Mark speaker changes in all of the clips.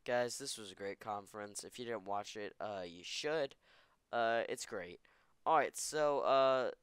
Speaker 1: Guys, this was a great conference. If you didn't watch it, you should. It's great. Alright,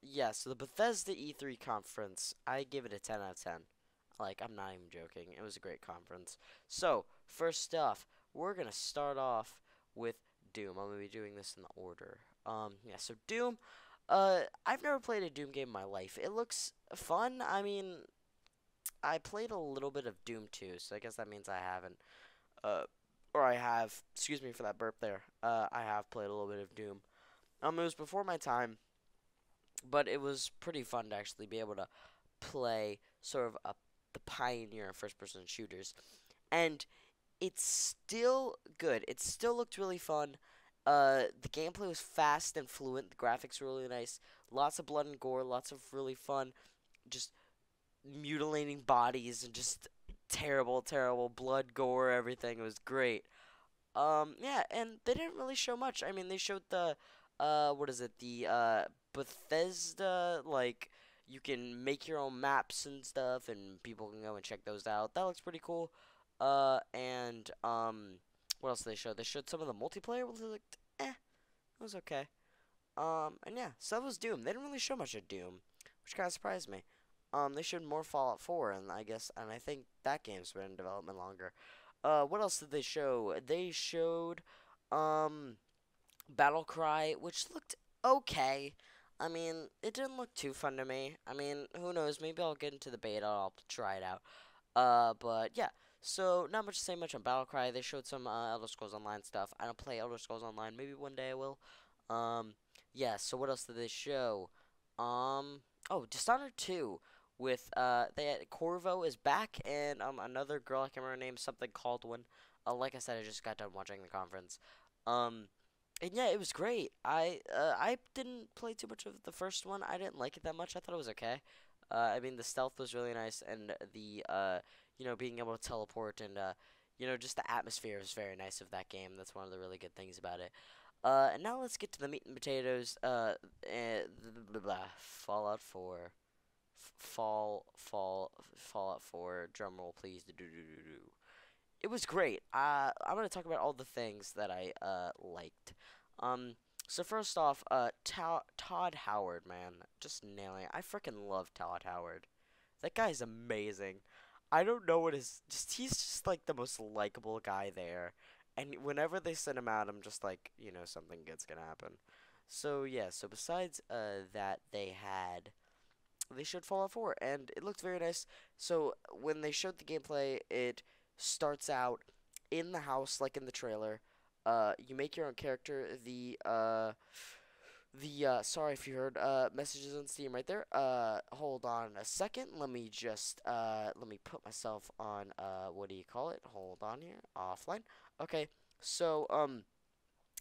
Speaker 1: yeah, so the Bethesda E3 conference, I give it a 10 out of 10. Like, I'm not even joking. It was a great conference. So, first off, we're gonna start off with Doom. I'm gonna be doing this in the order. Yeah, so Doom, I've never played a Doom game in my life. It looks fun. I mean, I played a little bit of Doom 2, so I guess that means I haven't. Uh, or I have, excuse me for that burp there. I have played a little bit of Doom. It was before my time, but it was pretty fun to actually be able to play sort of the pioneer of first-person shooters, and it's still good. It still looked really fun. The gameplay was fast and fluent. The graphics were really nice. Lots of blood and gore. Lots of really fun, just mutilating bodies and just terrible, terrible blood, gore, everything. It was great. Yeah, and they didn't really show much. I mean, they showed what is it? Bethesda, like, you can make your own maps and stuff, and people can go and check those out. That looks pretty cool. What else did they show? They showed some of the multiplayer, which was like, it was okay. And yeah, so that was Doom. They didn't really show much of Doom, which kind of surprised me. They showed more Fallout 4, and I think that game's been in development longer. What else did they show? They showed, um, Battle Cry, which looked okay. I mean, it didn't look too fun to me. I mean, who knows? Maybe I'll get into the beta. I'll try it out. But yeah. So not much to say much on Battle Cry. They showed some Elder Scrolls Online stuff. I don't play Elder Scrolls Online. Maybe one day I will. Um, yeah. So what else did they show? Um, oh, Dishonored 2 with they had, Corvo is back and another girl I can't remember her name, something called one. Like I said, I just got done watching the conference. Um, and yeah, it was great. I didn't play too much of the first one. I didn't like it that much. I thought it was okay. I mean, the stealth was really nice, and being able to teleport and just the atmosphere is very nice of that game. That's one of the really good things about it. And now let's get to the meat and potatoes. Fallout 4, Fallout 4. Drum roll, please. Do do do do do. It was great. I'm gonna talk about all the things that I liked. Um, so first off, Todd Howard, man, just nailing it. I freaking love Todd Howard. That guy's amazing. I don't know what his just he's just like the most likable guy there. And whenever they send him out, I'm just like, something good's gonna happen. So yeah, so besides that they showed Fallout 4, and it looked very nice. So when they showed the gameplay, it starts out in the house, like in the trailer. You make your own character. Sorry if you heard messages on Steam right there. Hold on a second. Let me put myself on what do you call it? Hold on here, offline. Okay, so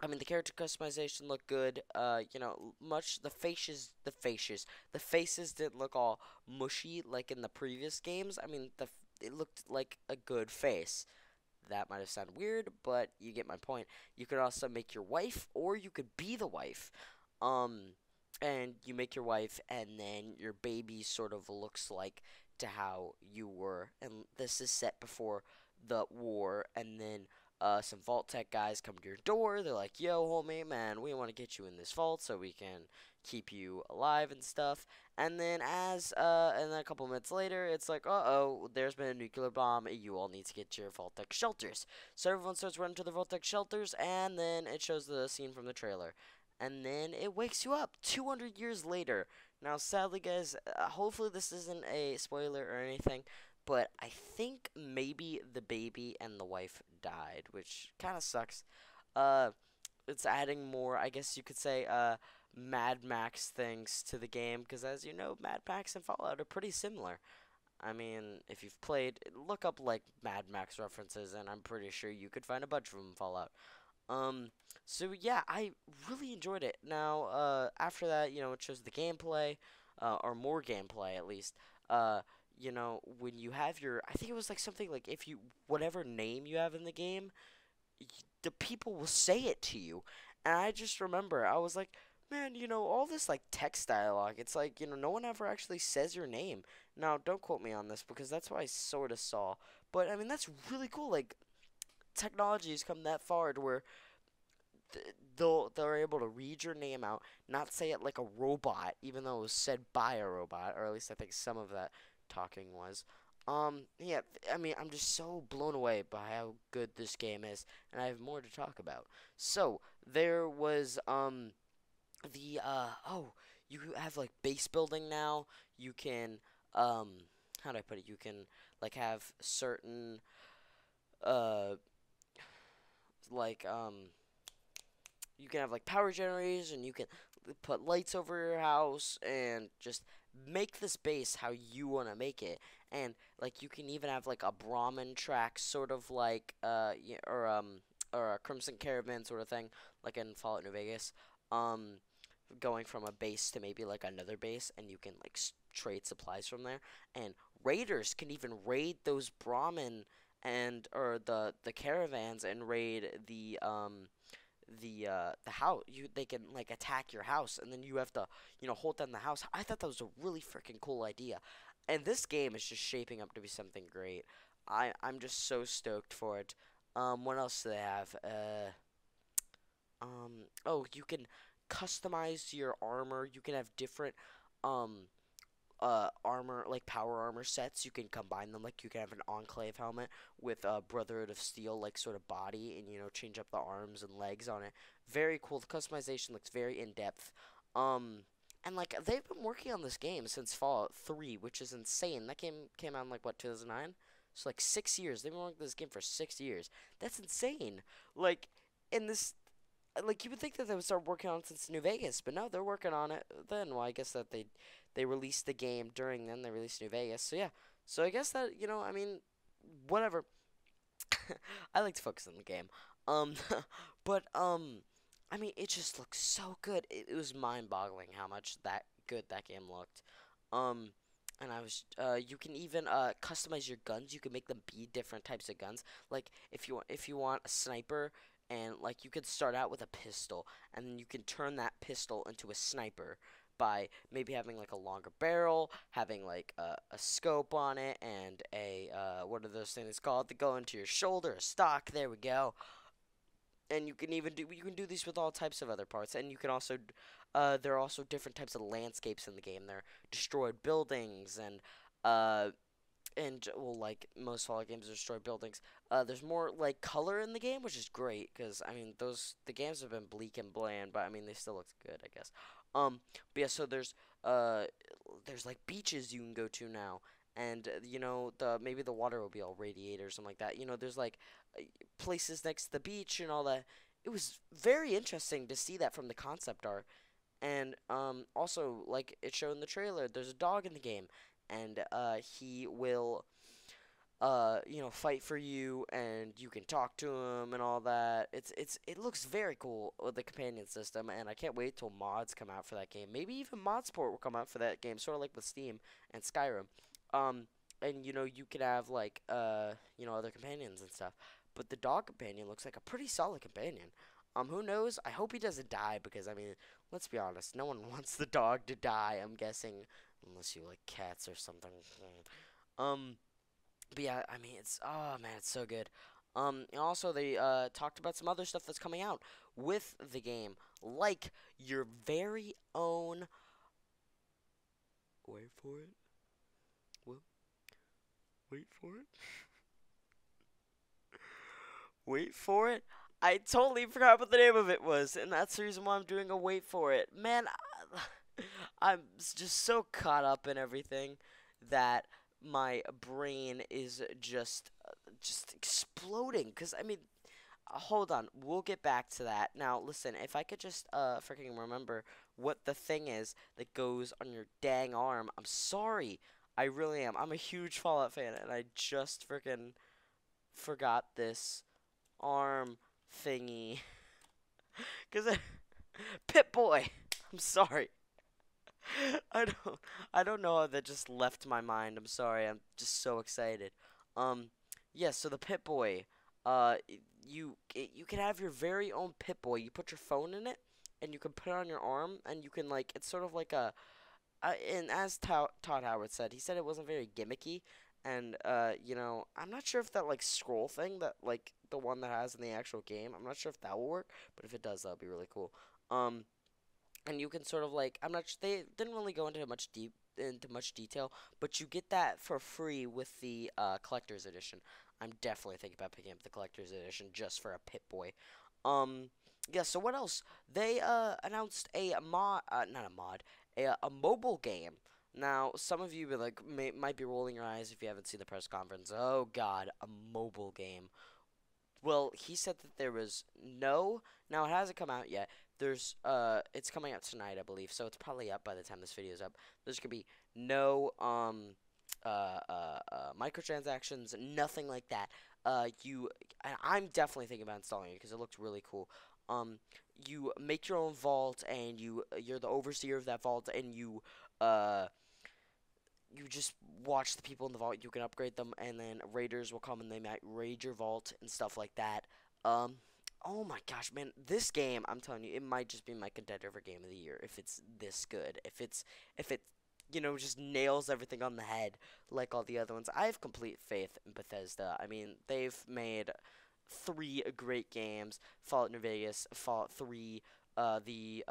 Speaker 1: I mean, the character customization looked good. Much the faces didn't look all mushy like in the previous games. I mean, it looked like a good face. That might have sounded weird, but you get my point. You could also make your wife, or you could be the wife. Um, and you make your wife, and then your baby sort of looks like to how you were. And this is set before the war, and then some vault tech guys come to your door. They're like, "Yo, homie, man, we want to get you in this vault so we can keep you alive and stuff." And then a couple minutes later, it's like, "Uh-oh, there's been a nuclear bomb. You all need to get to your vault tech shelters." So everyone starts running to the vault tech shelters, and then it shows the scene from the trailer, and then it wakes you up 200 years later. Now, sadly, guys, hopefully this isn't a spoiler or anything, but I think maybe the baby and the wife died, which kind of sucks. Uh, it's adding more, I guess you could say, Mad Max things to the game, because as you know, Mad Max and Fallout are pretty similar. I mean, if you've played, look up like Mad Max references, and I'm pretty sure you could find a bunch from Fallout. Um, so yeah, I really enjoyed it. Now, after that, it shows the gameplay, or more gameplay at least. When you have I think it was like something like if you, whatever name you have in the game, the people will say it to you. And I just remember, I was like, man, all this like text dialogue, it's like, no one ever actually says your name. Now, don't quote me on this because that's what I sort of saw. But I mean, that's really cool. Like, technology has come that far to where they're able to read your name out, not say it like a robot, even though it was said by a robot, or at least I think some of that talking was. Yeah, I mean, I'm just so blown away by how good this game is, and I have more to talk about. So there was the oh, you have like base building now. You can how do I put it? You can like have certain uh like you can have like power generators, and you can put lights over your house and just make this base how you want to make it. And like you can even have like a Brahmin track, sort of like or a Crimson Caravan sort of thing, like in Fallout New Vegas. Um, Going from a base to maybe like another base, and you can like trade supplies from there. And raiders can even raid those Brahmin and or the caravans and raid the house. They can like attack your house, and then you have to hold down the house. I thought that was a really freaking cool idea, and this game is just shaping up to be something great. I'm just so stoked for it. What else do they have? Oh, you can customize your armor. You can have different um armor, like power armor sets. You can combine them. Like you can have an Enclave helmet with a Brotherhood of Steel like sort of body, and change up the arms and legs on it. Very cool. The customization looks very in depth. And like they've been working on this game since Fallout 3, which is insane. That game came out in like what, 2009? So like 6 years. They've been working on this game for 6 years. That's insane. Like in this like you would think that they would start working on it since New Vegas, but no, they're working on it then. Well, I guess that they released the game during then they released New Vegas. So yeah. So I guess that, I mean, whatever. I like to focus on the game. Um but I mean, it just looks so good. It was mind-boggling how much that good that game looked. Um and I was you can even customize your guns. You can make them be different types of guns. Like if you want a sniper, and like you could start out with a pistol, and then you can turn that pistol into a sniper by maybe having like a longer barrel, having like a scope on it, and a what are those things called that go into your shoulder, a stock. There we go. And you can do these with all types of other parts, and you can also there are also different types of landscapes in the game. There are destroyed buildings, and well, like most Fallout games destroy buildings. There's more like color in the game, which is great because I mean the games have been bleak and bland, but I mean they still look good, I guess. But yeah, so there's like beaches you can go to now, and the maybe the water will be all radiated or something like that. There's like places next to the beach and all that. It was very interesting to see that from the concept art. And also, like it showed in the trailer, there's a dog in the game, and he will fight for you, and you can talk to him and all that. It looks very cool with the companion system, and I can't wait till mods come out for that game. Maybe even mod support will come out for that game, sort of like with Steam and Skyrim. Um, and you could have like other companions and stuff. But the dog companion looks like a pretty solid companion. Who knows? I hope he doesn't die because I mean, let's be honest, no one wants the dog to die. I'm guessing, unless you like cats or something. Um, but yeah, I mean, oh man, it's so good. And also they talked about some other stuff that's coming out with the game, like your very own. Wait for it. Well, wait for it. Wait for it. I totally forgot what the name of it was, and that's the reason why I'm doing a wait for it. Man, I'm just so caught up in everything that my brain is just exploding. Cause I mean, hold on, we'll get back to that. Now, listen, if I could just freaking remember what the thing is that goes on your dang arm, I'm sorry. I really am. I'm a huge Fallout fan, and I just freaking forgot this arm thingy. Cause Pit Boy. I'm sorry. I don't I don't know how that just left my mind. I'm sorry. I'm just so excited. Um yeah, so the Pit Boy, you can have your very own Pit Boy. You put your phone in it, and you can put it on your arm, and you can like it's sort of like a and as Todd Howard said, he said it wasn't very gimmicky, And you know, I'm not sure if that like scroll thing that like the one that has in the actual game, I'm not sure if that will work, but if it does, that'll be really cool. Um, and you can sort of like they didn't really go into much detail, but you get that for free with the collector's edition. I'm definitely thinking about picking up the collector's edition just for a Pit Boy. Um, yeah. So what else? They announced a mod, not a mod, a mobile game. Now, some of you be like might be rolling your eyes if you haven't seen the press conference. Oh God, a mobile game. Well, he said that there was no. Now it hasn't come out yet. It's coming out tonight, I believe. So it's probably up by the time this video is up. There's gonna be no microtransactions, nothing like that. I'm definitely thinking about installing it because it looks really cool. You make your own vault, and you're the overseer of that vault, and uh you just watch the people in the vault. You can upgrade them, and then raiders will come and they might raid your vault and stuff like that. Um, oh my gosh, man, this game, I'm telling you, it might just be my contender for game of the year if it's this good. If it just nails everything on the head like all the other ones. I have complete faith in Bethesda. I mean, they've made three great games: Fallout New Vegas, Fallout 3, the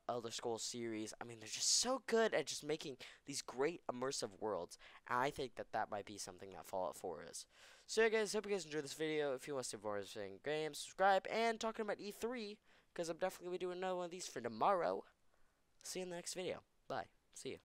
Speaker 1: Elder Scrolls series. I mean, they're just so good at just making these great immersive worlds. And I think that that might be something that Fallout 4 is. So, yeah, guys, hope you guys enjoyed this video. If you want to see more of this games, subscribe. And talking about E3, because I'm definitely going to be doing another one of these for tomorrow. See you in the next video. Bye. See you.